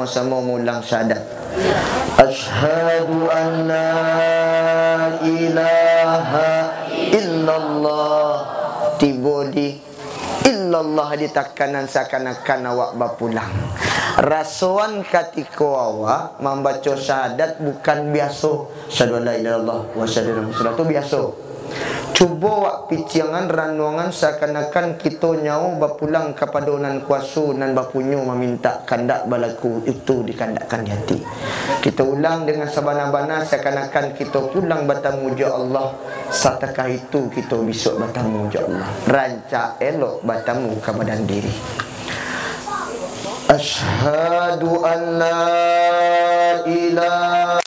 sama-sama mengulang syahadat. Asyhadu an la ilaha illallah. Tiba di illallah di takanan seakan-akan awak berpulang. Rasuan ketika awak membaca syahadat bukan biasa. Asyhadu an la ilaha illallah wa asyhadu anna Muhammadan rasulullah, itu biasa. Cuba awak picangan ranungan seakan-akan kita nyawa berpulang kepada nan kuasa nan bapunyo meminta kandak balaku itu dikandakkan di hati. Kita ulang dengan sabana-bana seakan-akan kita pulang bertemu je Allah. Satakah itu kita besok bertemu je Allah. Rancak elok bertemu kepada diri. Asyhadu an la ilaha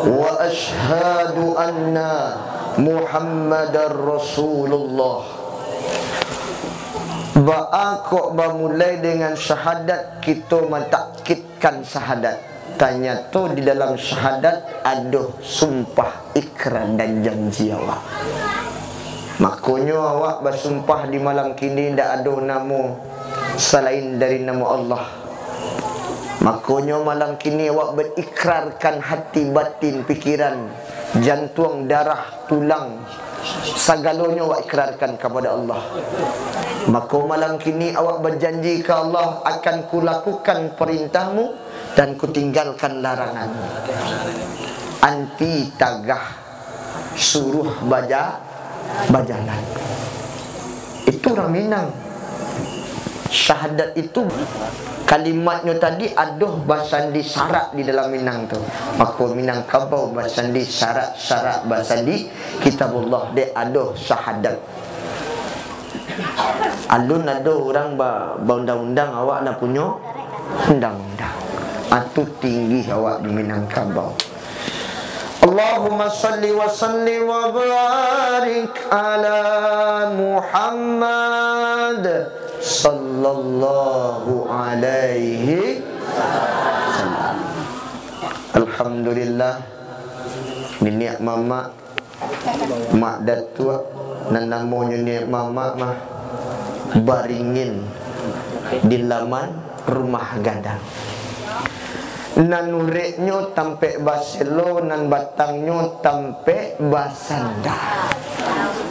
wa asyhadu anna Muhammadar Rasulullah. Ba'akok bermulai dengan syahadat, kita mentakkidkan syahadat. Tanya tu di dalam syahadat ada sumpah, ikrar dan janji awak. Makanya awak bersumpah di malam kini tidak ada nama selain dari nama Allah. Makanya malam kini awak berikrarkan hati, batin, pikiran, jantung, darah, tulang, segalanya awak ikrarkan kepada Allah. Maka malam kini awak berjanji ke Allah, akan kulakukan perintahmu dan kutinggalkan laranganmu. Anti tagah suruh bajalan. Itu orang Minang. Syahadat itu kalimatnya tadi aduh basandi syarat di dalam Minang tu. Maka Minangkabau basandi syarat-syarat basandi kitabullah de aduh syahadat. Alun ada orang undang-undang awak nak punya undang-undang. Atu tinggi awak di Minangkabau. Allahumma salli wa sallim wa barik ala Muhammad sallallahu alaihi wasallam. Alhamdulillah, niat mama mak datuk nan namanya niat mama mah baringin di laman rumah gadang. Nan ureknya tampe baselo, nan batangnya tampe basanda,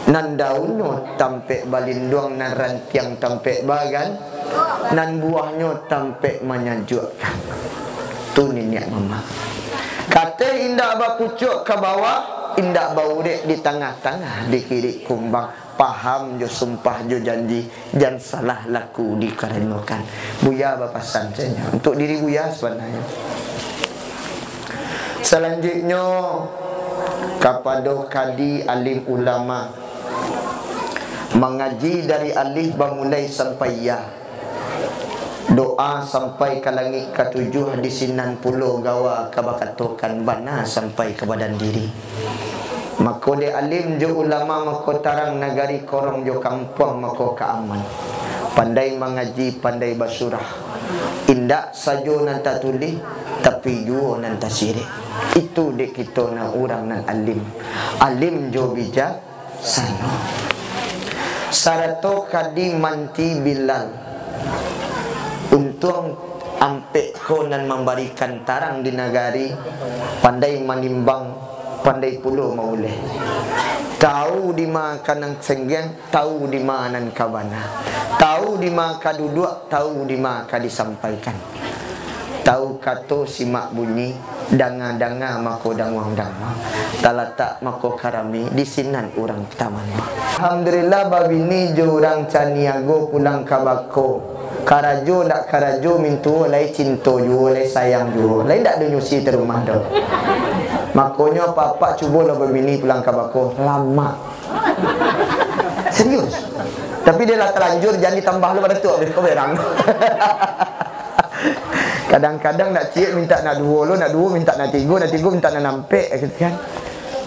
nan daunnya tampe balinduang, nan rantiang tampe bagan, nan buahnya tampe menyajukkan. Tu niat mama. Kata indak bapucuk ke bawah, indak baurek di tengah-tengah, di kiri kumbang. Paham jo sumpah jo janji, jangan salah laku dikarenakan. Buya berpesan saja untuk diri Buya sebenarnya. Selanjutnya kepada kadi alim ulama, mengaji dari alif bermulai sampai ya. Doa sampai ke langit ketujuh di sinan pulau gawa kabakatokan bana sampai ke badan diri. Maka dia alim jo ulama, maka tarang nagari korong jo kampung, maka keaman. Pandai mengaji, pandai basurah. Indak sajo nan tak tulis, tapi juo nan tak sirik. Itu dek kita na orang nan alim. Alim jo bijak sana. Sarato kadi manti bilal. Untung ampek ko nan memberikan tarang di nagari, pandai menimbang, pandai puluh mauleh. Tahu di mana kanang senggeng, tahu di mana nan kabana. Tahu di mana kaduduk, tahu di mana disampaikan. Tahu kata simak bunyi, danga-danga mako dangwang-dangwang. Talatak mako karami, di sinan orang taman. Alhamdulillah babini jo orang caniago pulang kabako. Karajo dak karajo mintu lai cinto ju lai sayang ju. Lai dak ada nyusi terumah dah. Makanya papa cuba lah berbini pulang kabako lama. Serius. Tapi dia lah terlanjur, jangan ditambah lu pada tu kau berang. Kadang-kadang nak cik minta nak dua lu, nak dua minta nak tiga minta nak nampek kan.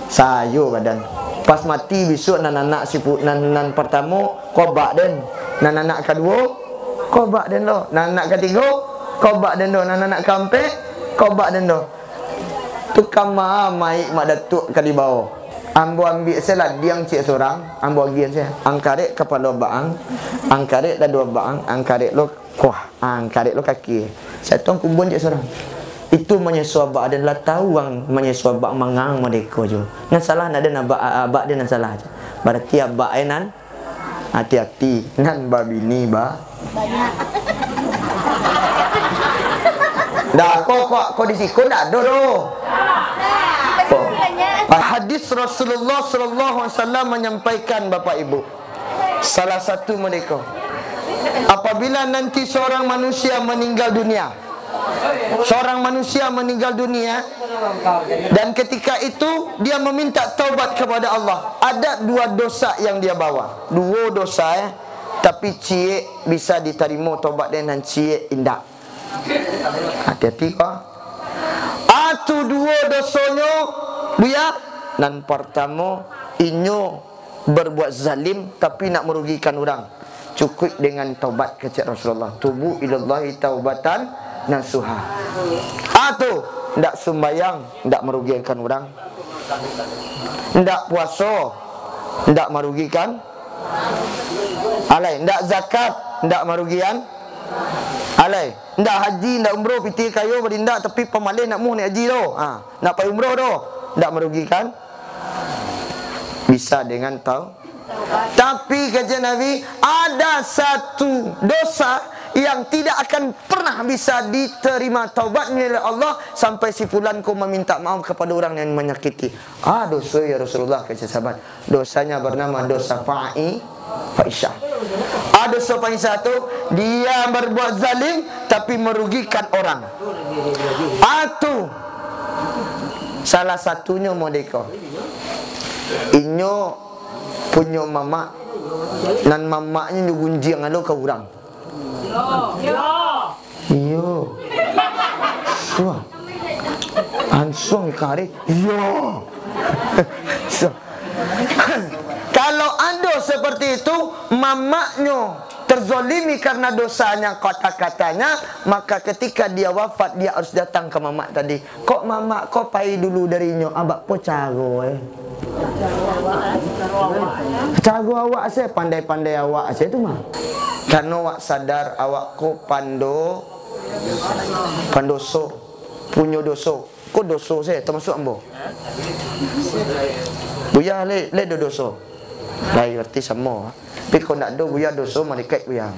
Sayo badan. Pas mati besok nan anak si nan pertama kobak den. Nan anak kedua kobak den lo. Nan anak ketiga kobak den lo. Nan anak keempat kobak den lo. Tu kama mai mak datuk ka di bawah. Ambo ambil saya diang cik seorang, ambo agian saya. Angkarek kepala baang, angkarek dah dua baang, angkarek lo kuah, angkarek lo kaki. Saya tong kubun cik seorang. Itu menyesuabak adalah tawang menyesuabak mangang mereka je. Nan salah ada nak abak dia nan salah je. Berarti abak nan hati-hati nan babini ba. Banyak. Dah kok di siku ndak ada doh. Hadis Rasulullah sallallahu alaihi wasallam menyampaikan Bapak Ibu. Salah satu mereka, apabila nanti seorang manusia meninggal dunia, dan ketika itu dia meminta taubat kepada Allah, ada dua dosa yang dia bawa. Dua dosa tapi cie bisa diterima taubat dengan cie indak. Hati-hati kok. Atu dua dosanya buya. Dan pertama, inyo berbuat zalim tapi nak merugikan orang. Cukup dengan taubat kata Rasulullah. Tubu ilallahi taubatan nasuha. Atu ndak sembayang, ndak merugikan orang. Ndak puasa, ndak merugikan. Alai, ndak zakat, ndak merugikan. Alai, ndak haji, ndak umroh, piti kayu berindak tapi pemalih nak mu nak haji doh. Nak pai umroh doh, ndak merugikan. Bisa dengan tahu. Tapi kata Nabi, ada satu dosa yang tidak akan pernah bisa diterima taubatnya oleh Allah sampai si fulan kau meminta maaf kepada orang yang menyakiti. Dosa ya Rasulullah, kata sahabat. Dosanya bernama dosa fahisyah. Dosa fahisyah itu dia berbuat zalim tapi merugikan orang. Itu salah satunya modeko. Inyo punya mama dan mamaknya nyugunjing alo ke orang. Yo. So. Ansong kari. Yo. So. Kalau ada seperti itu, mamaknya terzolimi karena dosanya kata-katanya, maka ketika dia wafat dia harus datang ke mamak tadi. Kok mamak kau pai dulu darinya? Abak po cago cago awak saya pandai-pandai awak saya tu mah. Karena awak sadar awak ko pandoso punya doso. Ko doso saya termasuk ambo. Buya le doso. Lai berarti sama. Tapi kalau nak do buya dosa malaikat buya.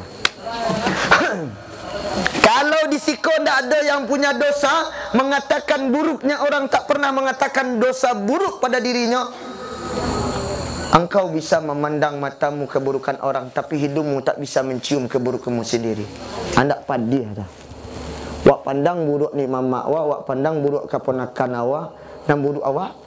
Kalau di siko tidak ada yang punya dosa, mengatakan buruknya orang tak pernah mengatakan dosa buruk pada dirinya. Engkau bisa memandang matamu keburukan orang, tapi hidungmu tak bisa mencium keburukanmu sendiri. Anda padih dah. Wak pandang buruk ni mamak awak, wak pandang buruk keponakan awak, dan buruk awak.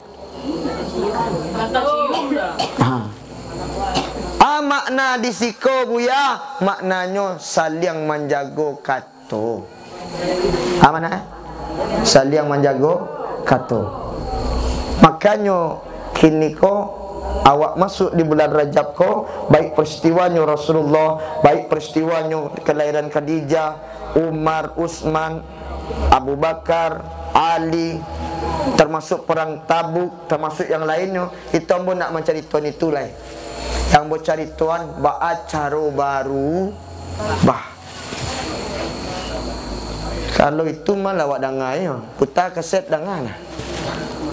Makna di siko buya, maknanya saling menjaga kato. Mana? Saling menjaga kato. Makanya kini ko awak masuk di bulan Rajab ko, baik peristiwanya Rasulullah, baik peristiwanya kelahiran Khadijah, Umar, Utsman, Abu Bakar, Ali, termasuk perang Tabuk, termasuk yang lainnya. Kita pun nak mencari tuan itu lah. Yang mau cari tuan acara baru bah. Kalau itu malah awak dengai ya. Putar kaset dengar.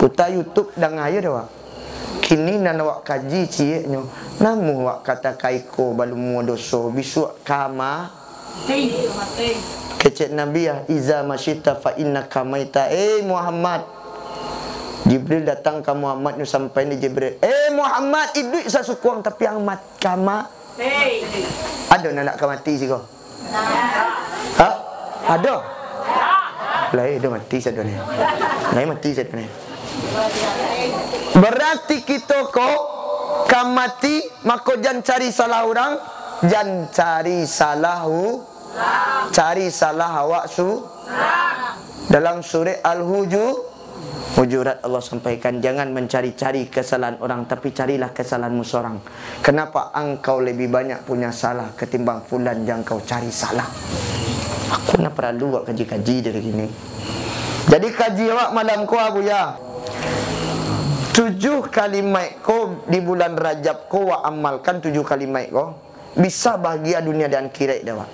Putar YouTube dengar ya dah. Kini nan awak kaji cieknya. Namu awak kata kaiko balu mu dosa bisuk kama. Kecet Nabi ya, iza masyita fa innaka maita. Muhammad, Jibril datang ke Muhammad ni sampai ni Jibril. Muhammad, hidup sasukuang tapi yang mat kama. Ada nak mati sih kau? Ada. Lai dah mati saja ni. Lai mati saja ni. Berarti kita ko kamati maka jangan cari salah orang, jangan cari salah awak su. Dalam surah Hujurat Allah sampaikan, jangan mencari-cari kesalahan orang, tapi carilah kesalahanmu seorang. Kenapa engkau lebih banyak punya salah ketimbang fulan yang kau cari salah? Aku nak perlu buat kaji-kaji dari sini. Jadi kaji awak malam ku Abu ya. 7 kalimat ko di bulan Rajab ko wa amalkan 7 kalimat ko, bisa bahagia dunia dan akhirat dah.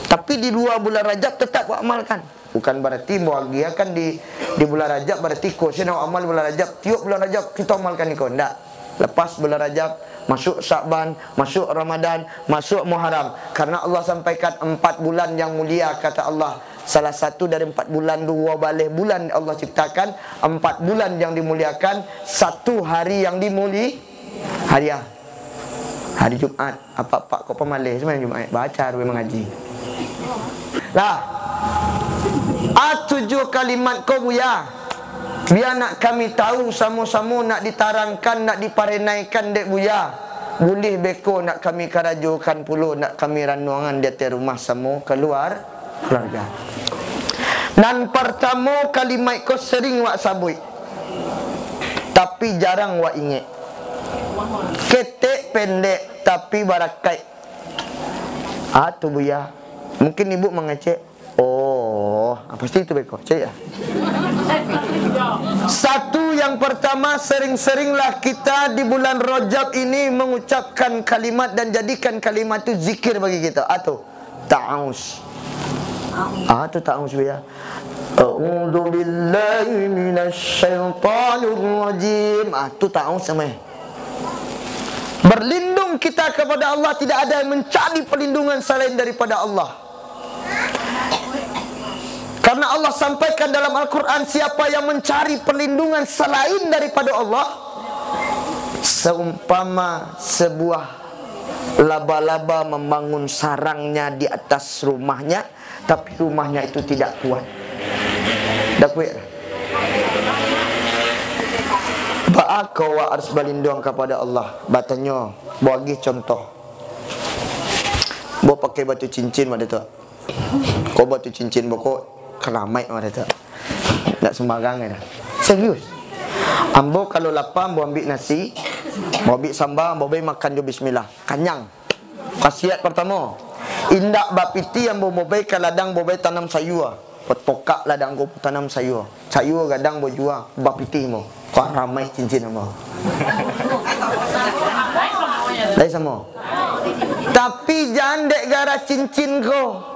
Tapi di 2 bulan Rajab tetap wa amalkan. Bukan berarti bahagia kan di bulan Rajab berarti ko saya nak amal bulan Rajab, tiap bulan Rajab kita amalkan ni ko. Enggak. Lepas bulan Rajab masuk Sya'ban, masuk Ramadan, masuk Muharram. Karena Allah sampaikan 4 bulan yang mulia, kata Allah. Salah satu dari 4 bulan, 2 balih bulan Allah ciptakan, 4 bulan yang dimuliakan, 1 hari yang hariah. Hari Jumaat. Apa-apa kau pemalih sebenarnya Jumaat. Baca memang mengaji. Lah. 7 kalimat kau buya. Biar nak kami tahu sama-sama nak ditarangkan, nak diparenaikan dek buya. Boleh beko nak kami karajokan puluh, nak kami ranuangan di atas rumah sama keluarga. Dan pertama kalimat kau sering wak sabui, tapi jarang wak ingat. Ketek pendek tapi barakai. Tu buya. Mungkin ibu mengecek. Oh, pasti itu beko. Cek ya. Satu yang pertama, sering-seringlah kita di bulan Rajab ini mengucapkan kalimat dan jadikan kalimat itu zikir bagi kita. Atau ta'awuz. Itu ta'awuz ya. A'udzu billahi minasyaitonir rajim. Itu ta'awuz sama. Berlindung kita kepada Allah, tidak ada yang mencari perlindungan selain daripada Allah. Karena Allah sampaikan dalam Al-Quran, siapa yang mencari perlindungan selain daripada Allah, seumpama sebuah laba-laba membangun sarangnya di atas rumahnya, tapi rumahnya itu tidak kuat. Dah kuat. Kau harus berlindung kepada Allah. Batanya, bagi contoh. Bawa pakai batu cincin pada tu. Kau batu cincin bawa keramai pada tu. Tak sembarang dah. Serius. Ambo kalau lapar, ambo ambil nasi, ambo ambil sambal, ambo makan jo bismillah. Kenyang. Khasiat pertama. Indak bapiti ambo mobai ke ladang mobai tanam sayur. Potokak ladang go tanam sayur. Sayur gadang bo jual bapiti mo. Kau ramai cincin ambo. Lai sama. Tapi jangan dek gara cincin ko.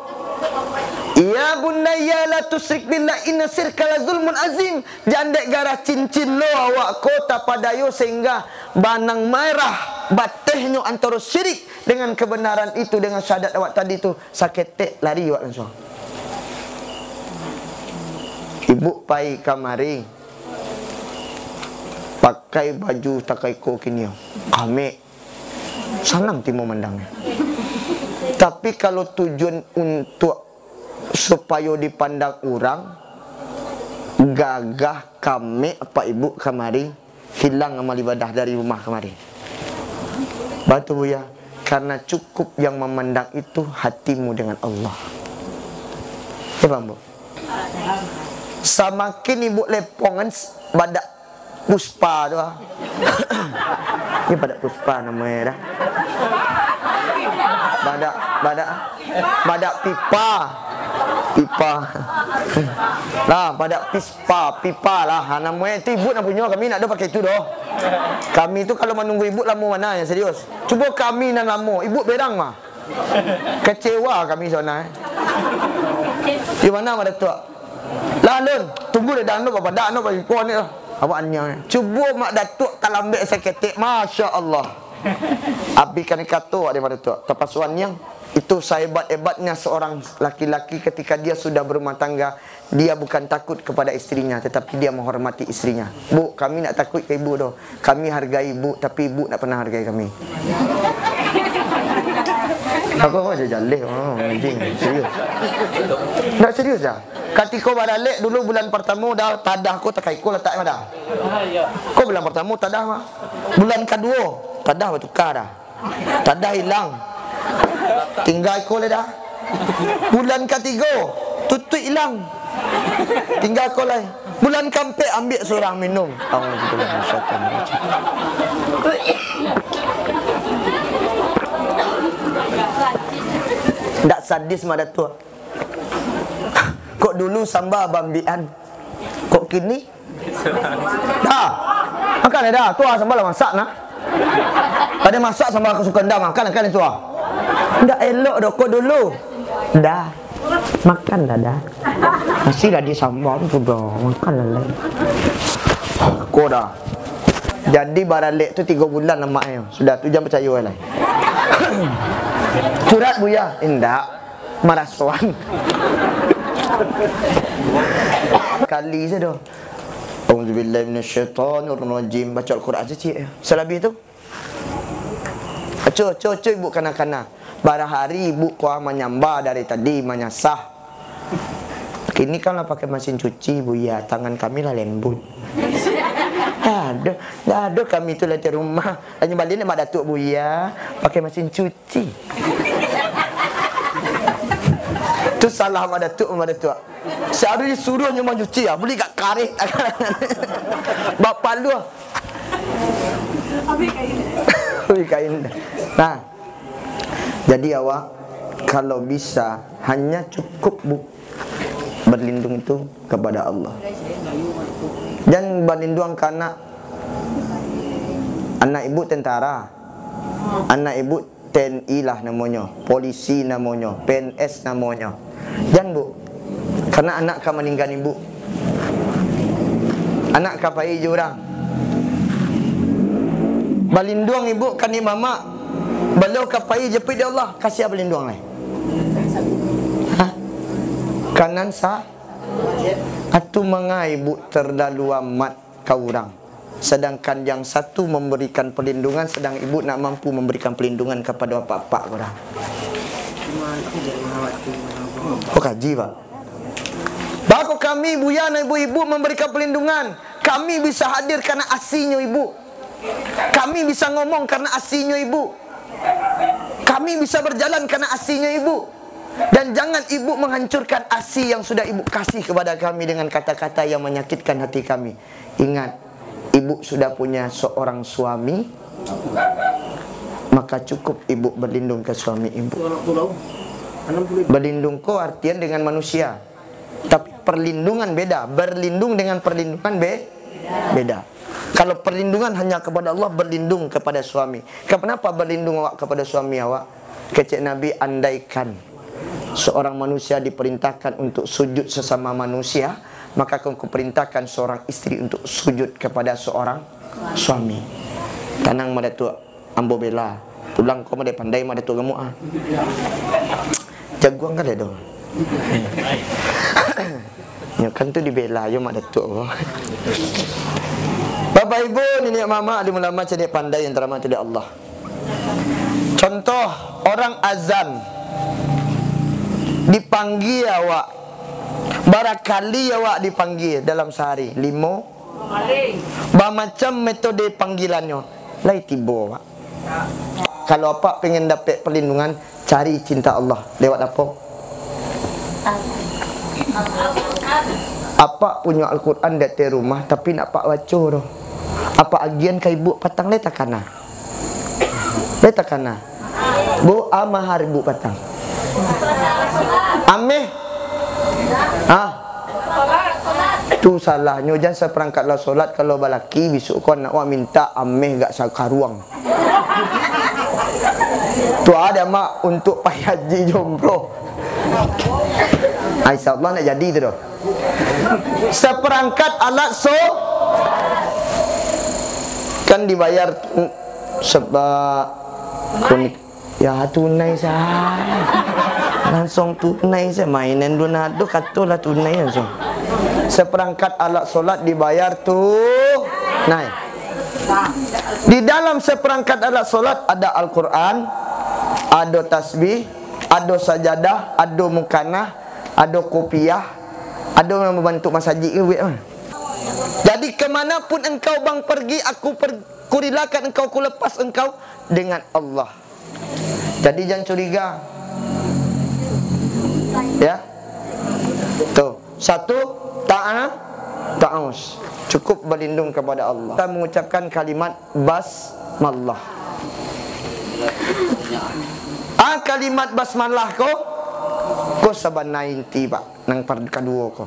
Ya bunayya la tusyrik billah inna syirka la zulmun azim. Jangan dek gara cincin lo awak kota padayo sehingga banang merah batehnya antara syirik dengan kebenaran itu, dengan syahadat awak tadi tu saketek lari awak langsung. Ibu pai kamari pakai baju takai ko kini kami sanang timo mandangnya. Tapi kalau tujuan untuk supaya dipandang orang, gagah kami apa ibu kamari hilang amal ibadah dari rumah kamari. Batu buya, karena cukup yang memandang itu hatimu dengan Allah. Ya bang bu. Semakin ibu lepongan badak puspa tu ah. Ini badak puspa namanya dah. Badak pipa. Lah, badak pipa lah. Namanya itu ibu nak punya, kami nak ada pakai itu doh. Kami tu kalau menunggu ibu lama mana ya, serius. Cuba kami nak lama, ibu berang mah. Kecewa kami sana. Di mana mak datuk? Lah Lun, tunggu dah dah apa dak nak bagi pon ni lah. Awak anya. Cuba mak datuk talambek seketik, masya-Allah. Abikan kata dia pada datuk. Tapasuan yang itu sehebat-hebatnya seorang laki-laki ketika dia sudah berumah tangga, dia bukan takut kepada istrinya tetapi dia menghormati istrinya. Bu, kami nak takut ke ibu doh. Kami hargai ibu tapi ibu tak pernah hargai kami. Aku aja jaleh, anjing, serius. Tak serius dah. Ketika balik dulu bulan pertama dah tadah ko takai ko letak dah. Ko bulan pertama tadah mah. Bulan kedua tadah bertukar dah. Tadah hilang. Tinggal ko le dah. Bulan ketiga tutut hilang. Tinggal ko lai. Bulan keempat ambil seorang minum. Alhamdulillah syaitan. Tak sadis mak datuk. Kok dulu sambal bambian, kok kini dah Makan dah, tua sambal masak nah. Ada masak sambal aku suka dah makan kan tua. Ndak elok dok kok dulu. Dah. Makan dah. Masih dah di sambal tu dah. Makan lah. Kau dah. Jadi baralik tu 3 bulan lemaknya. Sudah tu jangan percaya lah. Surat Buya. Indak. Marasuan. Kali saja dah. Auzubillahi minasyaitonirrajim. Baca Al-Quran je cik. Selebih tu. Cuy ibu kanak-kanak. Bara hari ibu kuah menyamba dari tadi menyasah. Kini kan lah pakai mesin cuci Buya. Tangan kami lah lembut. Ada kami tu di rumah. Hanya balik nak Datuk Buya pakai mesin cuci. Tu salah mak Datuk. Sehari disuruh nyuma cuci lah. Beli kat karet. Bapak lu lah. Habis kain. Nah, jadi awak kalau bisa hanya cukup berlindung itu kepada Allah. Jangan berlindung karena anak ibu tentara, anak ibu TNI lah namanya, polisi namanya, PNS namanya. Jangan bu, karena anak kau meninggal ibu, anak kau pai jurang. Berlindung ibu kan ni mama, beliau kau pai jepit dia Allah kasih berlindung lah. Kanan sah. Atu mengai ibu terlalu amat kau orang. Sedangkan yang satu memberikan perlindungan, sedang ibu nak mampu memberikan perlindungan kepada bapak-bapak korang. Oh kaji pak. Baku kami Buya dan ibu-ibu memberikan perlindungan. Kami bisa hadir karena asinya ibu. Kami bisa ngomong karena asinya ibu. Kami bisa berjalan karena asinya ibu. Dan jangan ibu menghancurkan asi yang sudah ibu kasih kepada kami dengan kata-kata yang menyakitkan hati kami. Ingat, ibu sudah punya seorang suami, maka cukup ibu berlindung ke suami ibu. Berlindung ko artian dengan manusia, tapi perlindungan beda. Berlindung dengan perlindungan beda. Kalau perlindungan hanya kepada Allah, berlindung kepada suami. Kenapa berlindung awak kepada suami awak? Kecik Nabi, andaikan seorang manusia diperintahkan untuk sujud sesama manusia, maka aku perintahkan seorang istri untuk sujud kepada seorang suami. Tanang madatuk ambo bela, tulang kau madai pandai madatuk gemuk ah. Jaguang kan ada. Ya kan tu dibela yo madatuk. Bapak ibu, nenek mama, alim ulama cerdik pandai yang terhormat dari Allah. Contoh orang azan dipanggil awak, barakali awak dipanggil dalam sehari 5 kali. Macam metode panggilannya lai tiba awak. Kalau apa pengen dapat perlindungan, cari cinta Allah lewat apa? Apa punya Al-Quran di rumah tapi nak pak baca tu. Apa agian kai ibu patang le takana. Le takana. Bu amahar ibu patang. Ameh. Tu salahnya jangan seperangkatlah solat kalau balaki besok kau nak minta ameh gak sakaruang. Tu ada mak untuk payah haji jomblo. InsyaAllah nak jadi tu dah. Seperangkat alat kan dibayar sebab kunik. Ya tunai sah. Langsung tunai saya mainan donado katalah tunai langsung. Seperangkat alat solat dibayar tunai. Di dalam seperangkat alat solat ada Al-Quran, ada tasbih, ada sajadah, ada mukanah, ada kopiah, ada yang membantu masjid ke. Jadi kemanapun engkau bang pergi, aku kurilakan engkau, ku lepas engkau dengan Allah. Jadi jangan curiga. Ya. Tuh. Satu, ta'awus. Cukup berlindung kepada Allah. Kita mengucapkan kalimat basmalah. Kalimat basmalah ko saban 90 pak nang part kedua ko.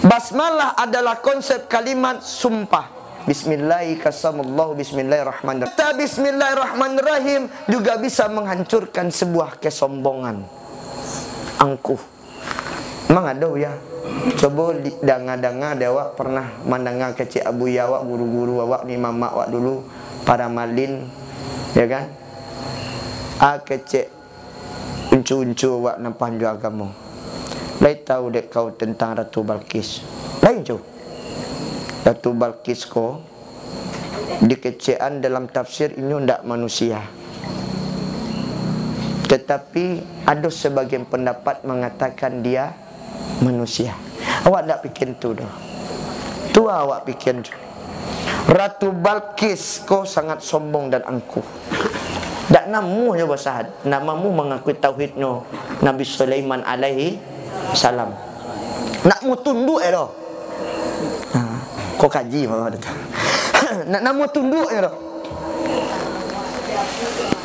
Basmalah adalah konsep kalimat sumpah. Bismillahirrahmanirrahim. Bismillahirrahmanirrahim. Kata Bismillahirrahmanirrahim juga bisa menghancurkan sebuah kesombongan, angkuh. Memang ada ya. Coba dengar awak pernah mendengar kecik abu ya awak, guru-guru awak ni, mama awak dulu, para malin, ya kan? Kecik uncu-uncu awak nampak jual agama. Lai tahu dek kau tentang Ratu Balkis. Lain cu. Ratu Balkis ko dikecian dalam tafsir ini ndak manusia. Tetapi ada sebagian pendapat mengatakan dia manusia. Awak tak fikir tu dah. Tu awak fikir. Ratu Balkis ko sangat sombong dan angkuh. Tak namunya basahad. Namamu mengakui tauhidnya Nabi Sulaiman alaihi salam. Nak mu tunduk dah. Kau kaji mama tu. Nak namu tunduk dah.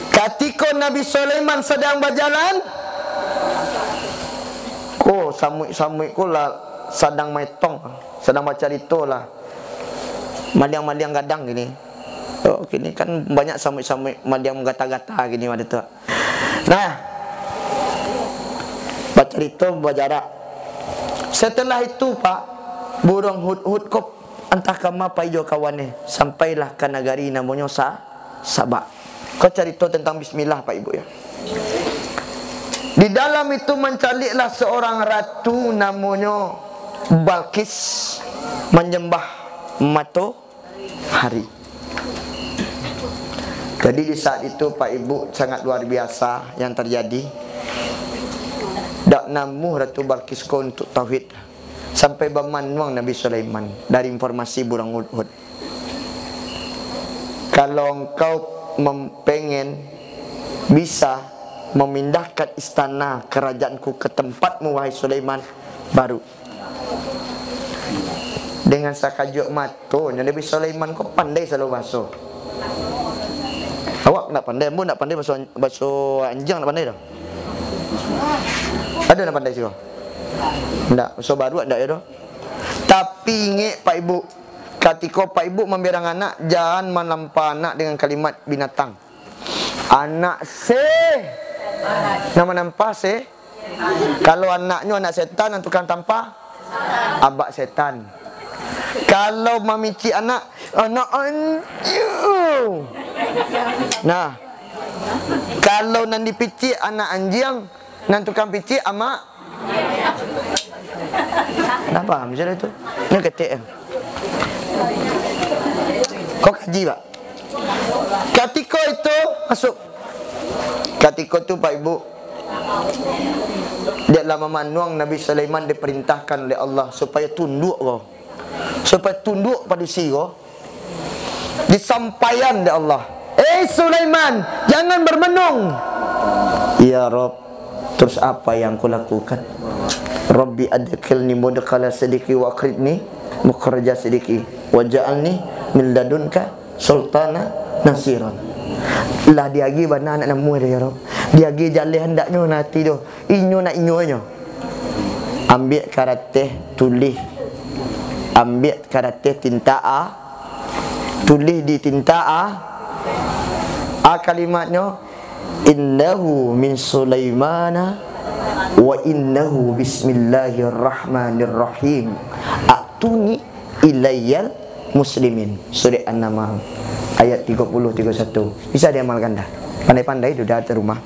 Ketika Nabi Sulaiman sedang berjalan, ko samui ko lah sedang maitong, sedang baca cerita lah. Maliang-maliang gadang gini. Oh, gini kan banyak samui-samui maliang gata-gata gini ada tu. Nah, baca cerita berjarak. Setelah itu Pak, burung hud-hud kop entah kama paijo kawannya sampailah ke negari namanya Sabak. Kau cerita tentang bismillah Pak Ibu ya. Di dalam itu mencaliklah seorang ratu namanya Balkis menyembah matahari. Jadi di saat itu Pak Ibu sangat luar biasa yang terjadi. Dak namuh Ratu Balkis ko untuk tauhid sampai bermanuang Nabi Sulaiman dari informasi burung hud-hud. Kalau engkau pengen bisa memindahkan istana kerajaanku ke tempatmu wahai Sulaiman, baru dengan sakajuk matonya Nabi Sulaiman kau pandai selalu basuh. Awak nak pandai, mu nak pandai basuh anjing nak pandai dah. Ada nak pandai sih kau? Tak, basuh baru ada ya dah. Tapi ingat Pak Ibu, ketika Pak Ibu memberang anak, jangan menampar anak dengan kalimat binatang. Anak nama nampak Kalau anaknya anak setan, tukang tampar abak setan. Kalau memici anak anjing. Nah, kalau nan dipici anak anjing, nan tukang pici amak. Kenapa macam itu? Ini ketik ya. Kau kaji Pak. Ketika itu masuk. Ketika itu Pak Ibu, dia lama manuang Nabi Sulaiman diperintahkan oleh Allah supaya tunduk kau. Supaya tunduk pada siro. Disampaikan oleh Allah. Sulaiman, jangan bermenung. Ya Rabb, terus apa yang aku lakukan? Rabbi adkhilni mudkhala sidqi wa akhrajni mukhraja sidqi waj'alni min ladunka sultana nasiran. Lah diagi bana anak namu dia ya Rabb. Diagi jalih hendaknya nanti tu. Inyo nak inyonya. Ambil karate tulis. Ambil karate tinta A. Tulis di tinta A. Kalimatnya innahu min Sulaimana wa innahu bismillahirrahmanirrahim atuni ilayyal muslimin. Surah An-Naml ayat 30-31. Bisa diamalkan dah. Pandai-pandai itu dah di rumah.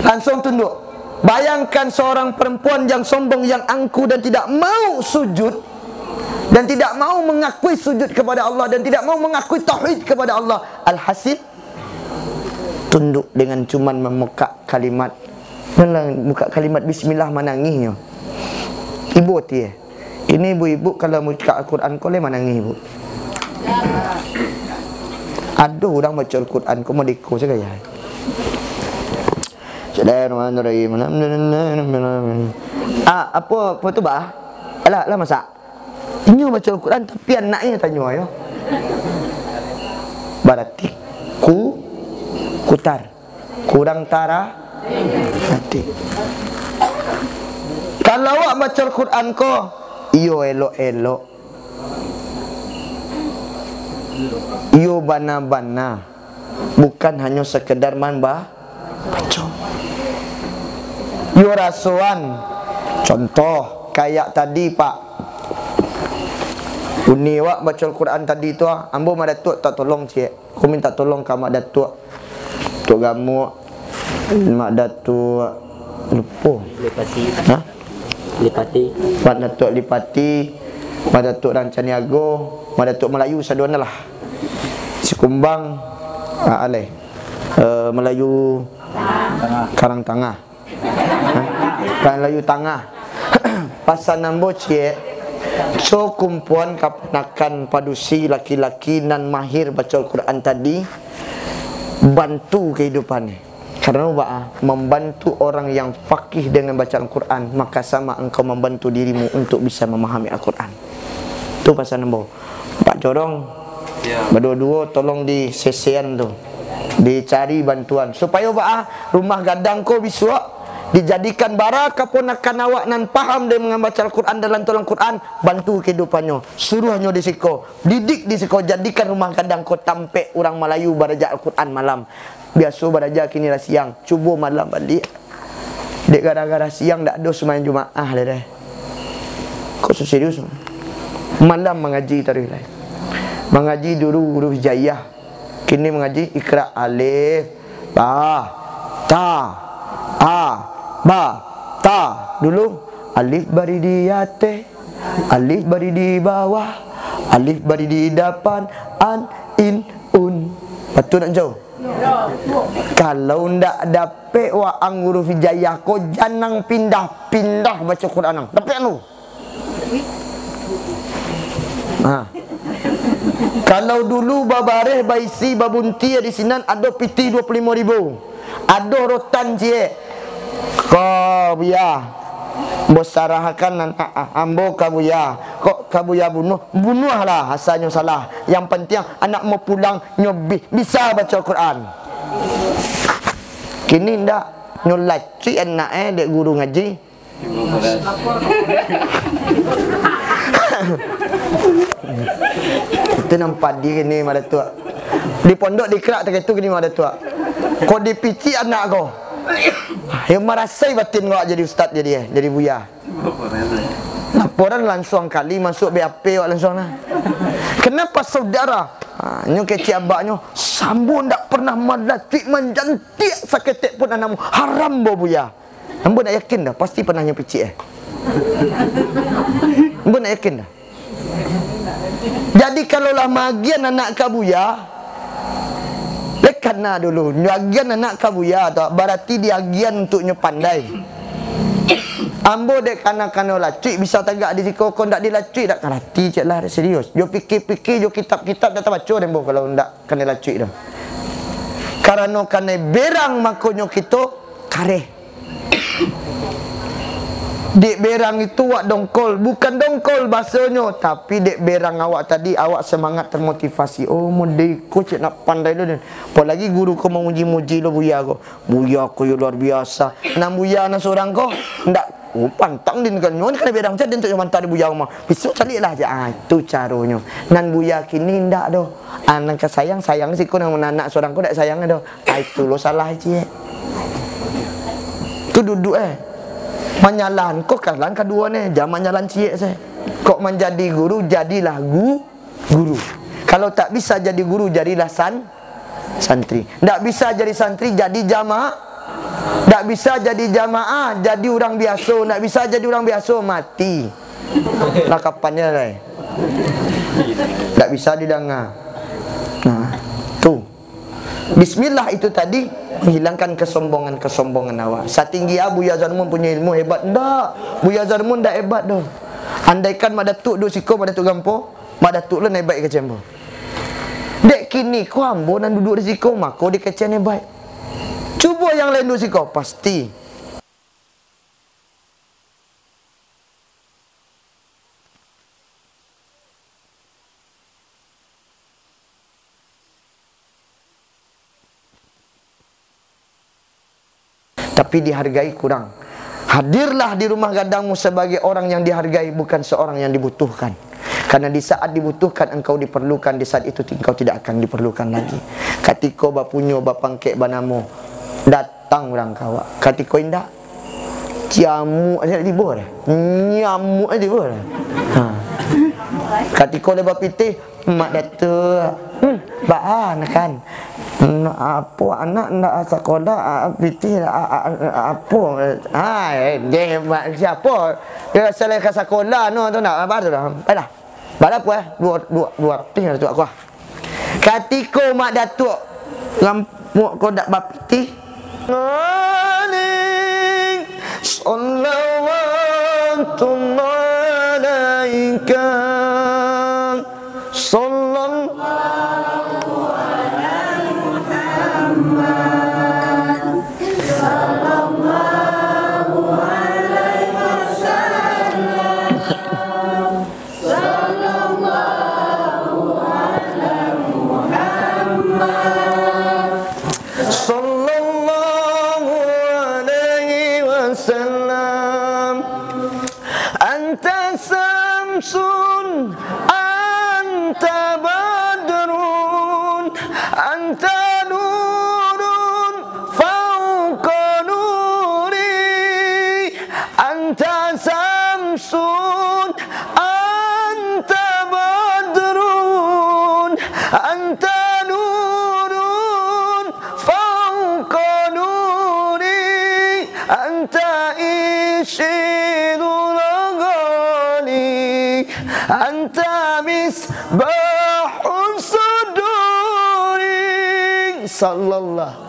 Langsung tunduk. Bayangkan seorang perempuan yang sombong, yang angkuh dan tidak mau sujud, dan tidak mau mengakui sujud kepada Allah, dan tidak mau mengakui tauhid kepada Allah. Alhasil tunduk dengan cuman memuka kalimat, buka kalimat bismillah menangisnya. Ibu dia. Ini ibu-ibu kalau buka Al-Quran kau le menangis ibu. Ada orang baca Al-Quran kau mau diko saja ya. Bismillahirrahmanirrahim. Apa tu bah? Alah masak. Ini baca Al-Quran tapi anaknya tanya ya. Berarti kutar kurang tara hati. Kalau awak baca Al-Quran ko iyo elok-elok Yo bana-bana, bukan hanya sekedar baca. Yo rasuan. Contoh kayak tadi Pak Uni wak baca Al-Quran tadi tu ambo mak datuk tak tolong cik. Aku minta tolong ke mak datuk. Tok gamu mak datuk lupa. Lipati. Ha? Lipati. Mak datuk Lipati, mak datuk Rancaniago, mak datuk Melayu saduana lah. Sikumbang alai. Melayu Karang Tengah. Melayu Tengah. Pasal nambo cik. So kumpulan kapanakan padusi laki-laki nan mahir baca Al-Quran tadi bantu kehidupannya. Karena membantu orang yang faqih dengan baca Al-Quran, maka sama engkau membantu dirimu untuk bisa memahami Al-Quran. Itu pasal nombor Pak Corong berdua-dua tolong di sesian tu dicari bantuan supaya rumah gadang kau bisa dijadikan barakah ponakan awak nan paham dia membaca Al-Quran dalam tolong Quran, bantu kehidupannya, suruhnya di siko, didik di siko, jadikan rumah gadang kau tampek orang Melayu baraja Al-Quran malam. Biasa baraja kini lah siang, cuba malam balik. Dek gara-gara siang tak ada semain Jumaah dah. Kau serius? Malam mengaji tarikh lain. Mengaji dulu huruf hijaiyah. Kini mengaji Iqra alif, ba, ta, a, ba, ta. Dulu alif bari di atas, alif bari di bawah, alif bari di depan, an, in, un. Betul nak jauh? Kalau ndak dapat waang huruf hijaiyah, kau jangan pindah-pindah baca Quran nang. Dapat anu. Kalau dulu babareh baisi babunti di sinan ada piti 25,000. Ada rotan cie. Kau buya bosarahkan ambo kabuya. Kok kabuya bunuhlah asalnya salah. Yang penting anak mau pulang nyobi bisa baca Quran. Kini ndak nyolaci anak dek guru ngaji. Itu nampak dia ni mak datuk. Di pondok dikerak tak itu gini mak datuk. Kau dipici anak kau. Yang merasai batin kau jadi ustaz jadi buya. Laporan langsung kali masuk BAP awak langsung lah. Kenapa saudara? Nyo kecik abaknya sambo ndak pernah melatik menjantik saketek pun anakmu. Haram bo buya. Ambo nak yakin dah pasti pernah nyo picik Ambo nak yakin dah. Jadi kalaulah magian anak kabuya, lekana dulu. Magian anak kabuya tak berarti dia agian untuk nyo pandai. Ambo dek kana-kana lacik bisa tagak di siko kau ndak dilacik tak karati cik lah serius. Jo fikir-fikir jo kitab-kitab tak baca dembo kalau ndak kena lacik dah. Karena kena berang makonyo kita kareh. Dek berang itu wak dongkol, bukan dongkol bahasanya, tapi dek berang awak tadi awak semangat termotivasi. Oh mode ko cik nak pandai lo ni. Apalagi guru ko memuji-muji lo buya ko. Buya ko yo luar biasa. Nan buya nan seorang ko ndak pantang din kan nyon kena berang cak untuk mantap buya mah. Besok carilah je. Itu caranya. Nan buya kini ndak do. Anak sayang siko nang anak seorang ko ndak sayang do. Itu lo salah cik. Tu duduk menyalan kok kalan kedua ni jangan menyalan cik saya. Kok menjadi guru jadilah guru. Kalau tak bisa jadi guru jadilah santri. Tak bisa jadi santri jadi jamaah. Tak bisa jadi jamaah jadi orang biasa. Tak bisa jadi orang biasa mati. Lakapannya lah. Tak bisa didengar. Nah, tu. Bismillah itu tadi menghilangkan kesombongan awak. Satinggi Buya Zarmun punya ilmu hebat ndak? Buya Zarmun ndak hebat doh. Andaikan mak datuk duk siko mak datuk gampo, mak datuk le naik baik ke cembo. Dek kini ko ambo nan duduk di siko mak ko di kecen baik. Cuba yang lain duk siko pasti. Tapi dihargai kurang. Hadirlah di rumah gadangmu sebagai orang yang dihargai, bukan seorang yang dibutuhkan. Karena di saat dibutuhkan engkau diperlukan, di saat itu engkau tidak akan diperlukan lagi. Katiko bapunyo bapangkek banamo datang orang kawa. Katiko indah jamu aja libur. Nyamuk aja libur. Ha. Katiko le bapitih mak datuk. Baan kan. Apa anak nak sekolah pitih apa dia siapa dia selesai ke sekolah no tu nak apa tu dah baiklah baiklah apa dua pitih tu aku katiko mak datuk lampu kau dak bapitih nganing sallallahu alaika sallallahu Anta samsun, anta badrun, anta nurun fauqa nuri. Anta samsun, anta badrun, anta nurun fauqa nuri. Anta ishidun Anta misbahun suduri sallallahu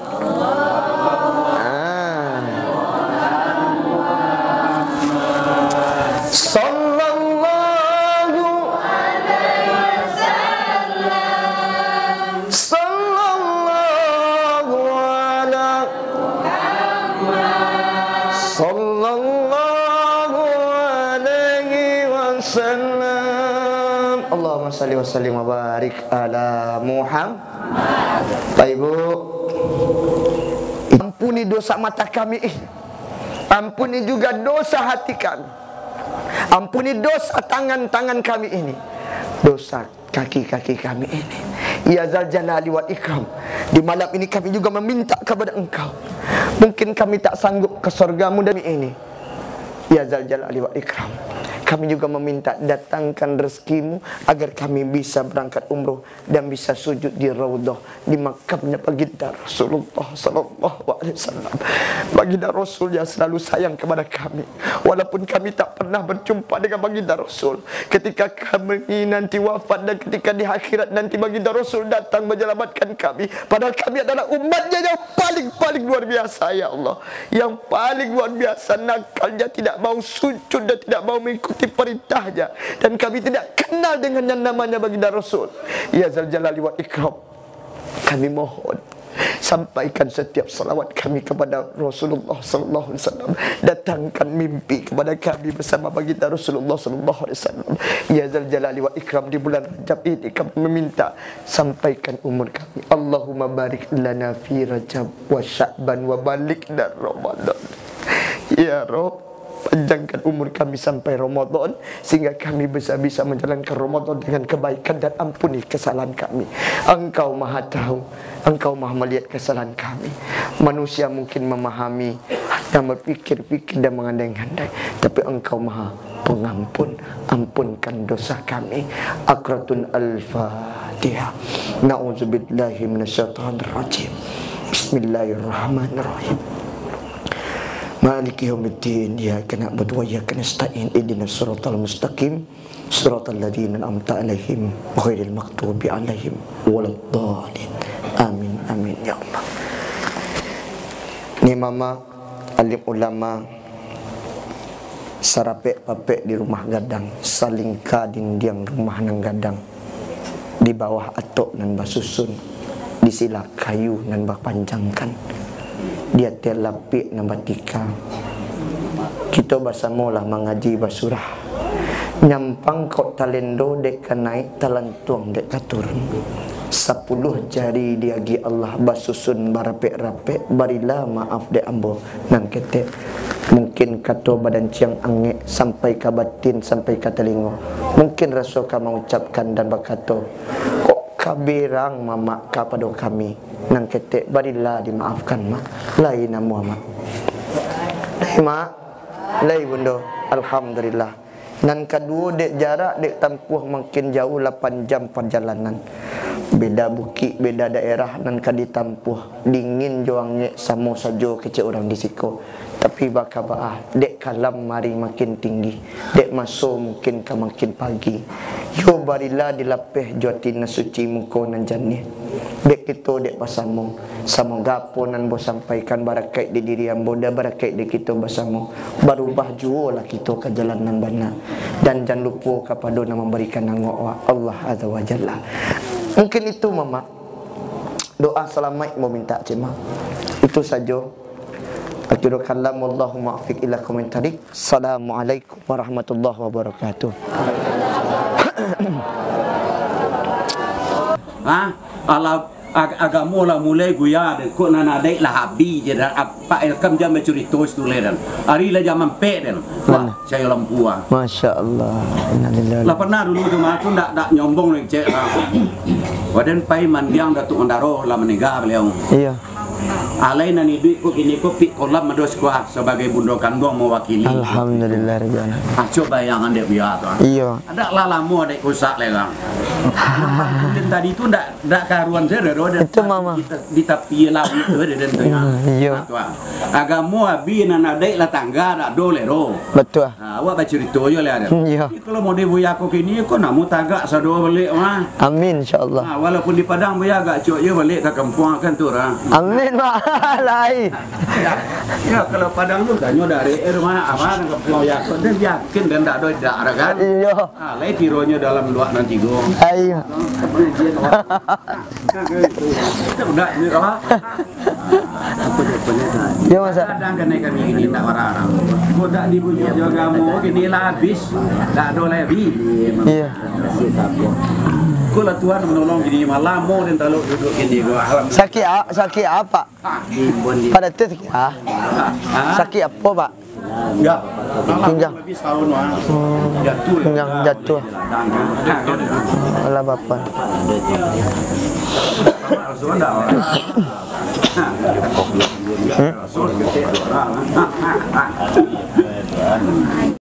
sallallahu alaihi wasallam sallallahu ala Muhammad sallallahu alaihi wasallam. Allahumma salli wa sallim wa barik ala Muhammad. Baik Bu, ampuni dosa mata kami ini, ampuni juga dosa hati kami, ampuni dosa tangan-tangan kami ini, dosa kaki-kami ini. Ya Zal Jalali wal Ikram, di malam ini kami juga meminta kepada Engkau. Mungkin kami tak sanggup ke surgamu demi ini. Ya Zal Jalali wal Ikram, kami juga meminta datangkan rezekimu agar kami bisa berangkat umroh dan bisa sujud di Raudhah, di makamnya baginda Rasulullah sallallahu alaihi wasallam. Baginda Rasul yang selalu sayang kepada kami, walaupun kami tak pernah berjumpa dengan baginda Rasul. Ketika kami nanti wafat dan ketika di akhirat nanti baginda Rasul datang menyelamatkan kami, padahal kami adalah umatnya yang paling luar biasa ya Allah, yang paling luar biasa nakalnya, tidak mau sujud dan tidak mau mengikuti perintahnya, dan kami tidak kenal dengan yang namanya baginda Rasul. Ya Zal Jalali wal Ikram, kami mohon sampaikan setiap salawat kami kepada Rasulullah sallallahu alaihi wasallam. Datangkan mimpi kepada kami bersama baginda Rasulullah sallallahu alaihi wasallam. Ya Zal Jalali wal Ikram, di bulan Rajab ini kami meminta sampaikan umur kami. Allahumma barik lana fi Rajab wa Sya'ban wa balikna Ramadan. Ya Rabb, panjangkan umur kami sampai Ramadan sehingga kami bisa menjalankan Ramadan dengan kebaikan, dan ampuni kesalahan kami. Engkau Maha tahu, Engkau Maha melihat kesalahan kami. Manusia mungkin memahami dan berpikir-pikir dan mengandai-andai, tapi Engkau Maha Pengampun. Ampunkan dosa kami. Aqratun al-Fatihah. Na'udzubillahi minasyaitonir rajim. Bismillahirrahmanirrahim. Maliki yaumiddin, iyyaka na'budu wa iyyaka nasta'in, ihdinas siratal mustaqim, siratal ladzina an'amta 'alaihim ghairil maghdubi 'alaihim waladdallin. Amin amin ya Allah. Ni mama alim ulama sarapek papek di rumah gadang, saling kading diang rumah nang gadang, di bawah atok nan basusun, di sila kayu nan bapanjangkan, dia terlapik nombor 3. Kita bersamalah mengaji basurah, nyampang kok talendo dek naik talantuang dek turun. 10 jari diagi Allah basusun barapek-rapek barilah maaf de ambo nan ketek. Mungkin kato badan ciang angek sampai ke batin sampai ke telingo. Mungkin rasul ka mengucapkan dan berkata, kok kabirang mama kepada kami nan ketek barilah dimaafkan mak. Lain Muhammad. Lai mak, lai bunda, alhamdulillah. Nan kedua dek jarak dek tempuh makin jauh 8 jam perjalanan. Beda bukit, beda daerah nan kadi tempuh. Dingin joangnya sama saja kecil orang di siko. Tapi bakal baah dek kalam mari makin tinggi. Dek masuk mungkin ke makin pagi. Yo barilah dilapeh jotina suci muka nan jani. Dek kita dek pasamong. Semoga ponan bo sampaikan barakat di diri ambo dan barakat di kita bersama. Berubah jua lah kita ke jalan nan benar. Dan jangan lupa kepada nama memberikan nama Allah Azza wa Jalla. Mungkin itu mama. Doa selamat mau minta cema. Itu saja. Akhiru kalam Allahumma afiq ila komentarik. Assalamualaikum warahmatullahi wabarakatuh. Allah agama lah mulai guya dan kok nana dek lah habi je dan apa elkam jam cerita tu ledan. Hari lah zaman pe dan. Wah, saya lampuan. Masya-Allah. Innalillahi. Lah pernah dulu tu aku ndak nyombong ning cek. Wadan pai mandiang datuk ondaro lah meninggal beliau. Iya. Alai nani duit ko kini ko pik kolam mados kuat sebagai bundokan gong mewakili. Alhamdulillah rabbil alamin. Coba yang ande biar tu. Iya. Ada lah lama dek kusak legang. Dan tadi itu ndak karuan saya itu mama di tepi laut itu dan tu ya. Iya. Agama abi nana dek lah tangga dak dole ro. Betul. Awak baca cerita je lah ada. Iya. Kalau mau dibuya aku kini kau namu tagak sado balik mah. Amin insyaallah. Walaupun di Padang buya agak cok je balik ke kampung kan tu lah. Amin mak. Lai. Ya kalau Padang tu danyo dari rumah apa kampung ya kau dan yakin dan dak ada kan. Iya. Lai tironya dalam luak nanti go. Ayo. Udah ni apa? Apa dia punya? Ya masa. Kadang kena kami ini tak warang. Kau dak dibujuk juga kamu kini lah habis. Tak ada lagi. Iya. Kau lah Tuhan menolong jadi malam mau dan taluk duduk kini gua. Sakit apa? Pada tu sakit sakit apa pak? Ya. Pinggang. Habis tahun wah. Jatuh. Pinggang jatuh. Alah bapak. Sudah.